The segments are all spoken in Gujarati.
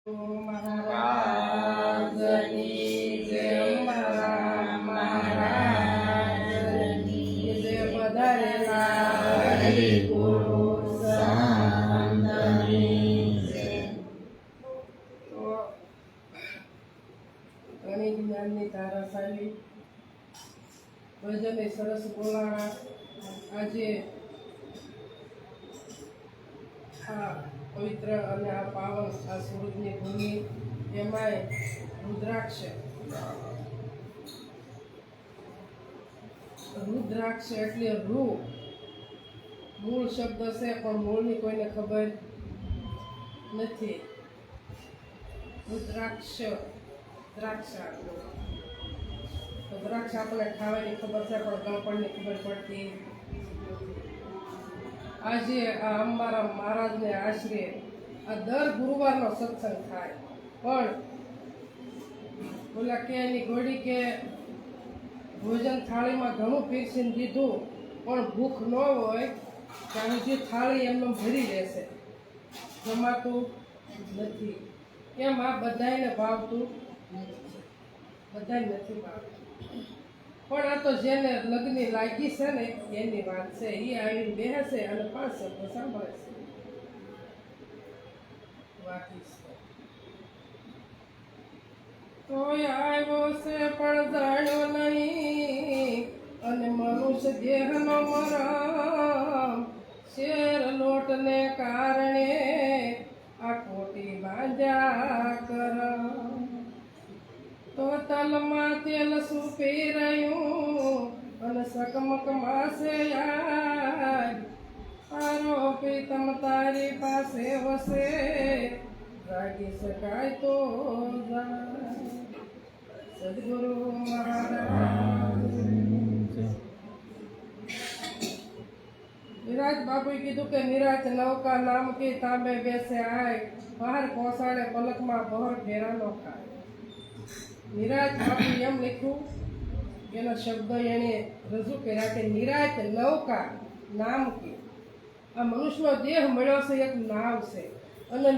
મહારાજની જય, મહારાજની જય. પધારેલા હરિપુરુષ સંતની જય. તો ઘણી જ્ઞાનની ધારાશાળી ભજને સરસ બોલાણા. આજે આ પવિત્ર અને આ પાવન આ સુરતની ભૂમિ, એમાંય રુદ્રાક્ષ. રુદ્રાક્ષ એટલે રૂ મૂળ શબ્દ છે, પણ મૂળની કોઈને ખબર નથી. રુદ્રાક્ષ દ્રાક્ષ દ્રાક્ષ આપણે ખાવાની ખબર છે, પણ ગળપણની ખબર પડતી. આજે આ અંબારામ મહારાજને આશરે આ દર ગુરુવારનો સત્સંગ થાય, પણ બોલા કે એની ઘોડી કે ભોજન થાળીમાં ઘણું પીરસીને દીધું, પણ ભૂખ ન હોય ત્યાં સુધી થાળી એમને ભરી રહેશે, જમાતું નથી. એમ આ બધાને ભાવતું નથી, બધાને નથી ભાવતું. પણ આ તો જેને લગ્ન લાગી છે ને એની વાત છે. એ આવીને બેસે અને 5 શબ્દ સાંભળે છે. તોય આવ્યો છે પણ જાણ્યો નહીં, અને મનુષ્ય દેહનો મરમ. શેર લોટને કારણે આ ખોટી બાંધ્યા કરમ. તો તલમાં તેલ સૂપી રહ્યું, અને સકમકમાં છે યાર. તારો પ્રીતમ તારી પાસે વસે, જાગી શકાય તો જાય. સદગુરુ મહારાજ. વિરાજ બાપુએ કીધું કે નિરાજ નૌકા નામ કી તાંબે બેસે આય, બહાર પહોંચાડે પલકમાં બહર ફેરાનો ખાય. નિરાજ બાપુ એમ લખ્યું, એનો શબ્દ એને રજૂ કર્યા કે નિરાજ નૌકા નામ કી. આ મનુષ્યનો દેહ મળ્યો છે, એક નામ છે, અને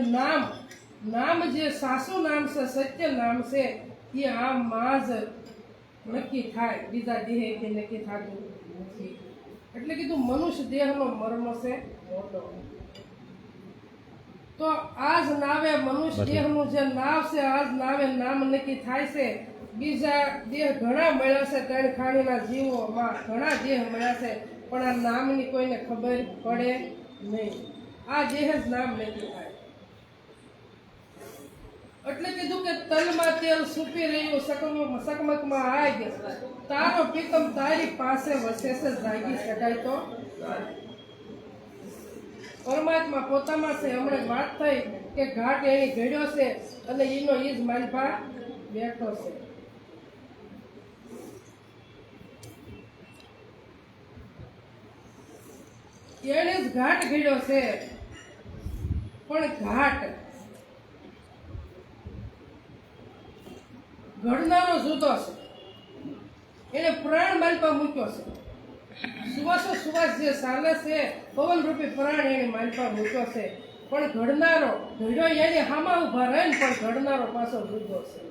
નામ જે સાસુ નામ છે, સત્ય નામ છે, એ આ માં જ નક્કી થાય, બીજા દેહથી નક્કી થતું નથી. એટલે કીધું મનુષ્ય દેહનો મર્મ છે મોટો. તો આજ નાવે મનુષ્ય દેહનું જે નામ છે, આજ નાવે નામ નક્કી થાય છે. બીજા દેહ ઘણા મળ્યા છે, 3 ખાણીના જીવોમાં ઘણા દેહ મળ્યા છે, પણ આ નામની કોઈને ખબર પડે નહીં. આ દેહ જ નામ નક્કી થાય. એટલે કીધું કે તલમાં તેલ સૂપી રહ્યું, સકમકમાં આગ. તારો પ્રીતમ તારી પાસે વસે છે, જાગી શકાય તો. પરમાત્મા પોતામાં છે. હમણાં વાત થઈ કે ઘાટ એની ઘડ્યો છે, અને એનો ઈ જ માલભા બેઠો છે. એને જ ઘાટ ઘડ્યો છે, પણ ઘાટ ઘડનારો જુદો છે. એને પ્રાણ માલપા મૂક્યો છે. સુવાસ જે ચાલે છે, પવન રૂપી પ્રાણ એને માલપા મૂક્યો છે, પણ ઘડનારો ઘડ્યો એને હામાં ઉભા રહે ને, પણ ઘડનારો પાછો જુદો છે.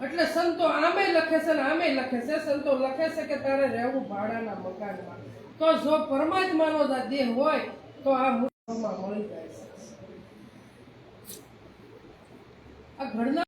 એટલે સંતો આમે લખે છે ને આમે લખે છે. સંતો લખે છે કે તારે રહેવું ભાડાના મકાનમાં. તો જો પરમાત્માનો દેહ હોય તો આ મૂર્તિમાં મળી જાય છે. આ ઘડનાર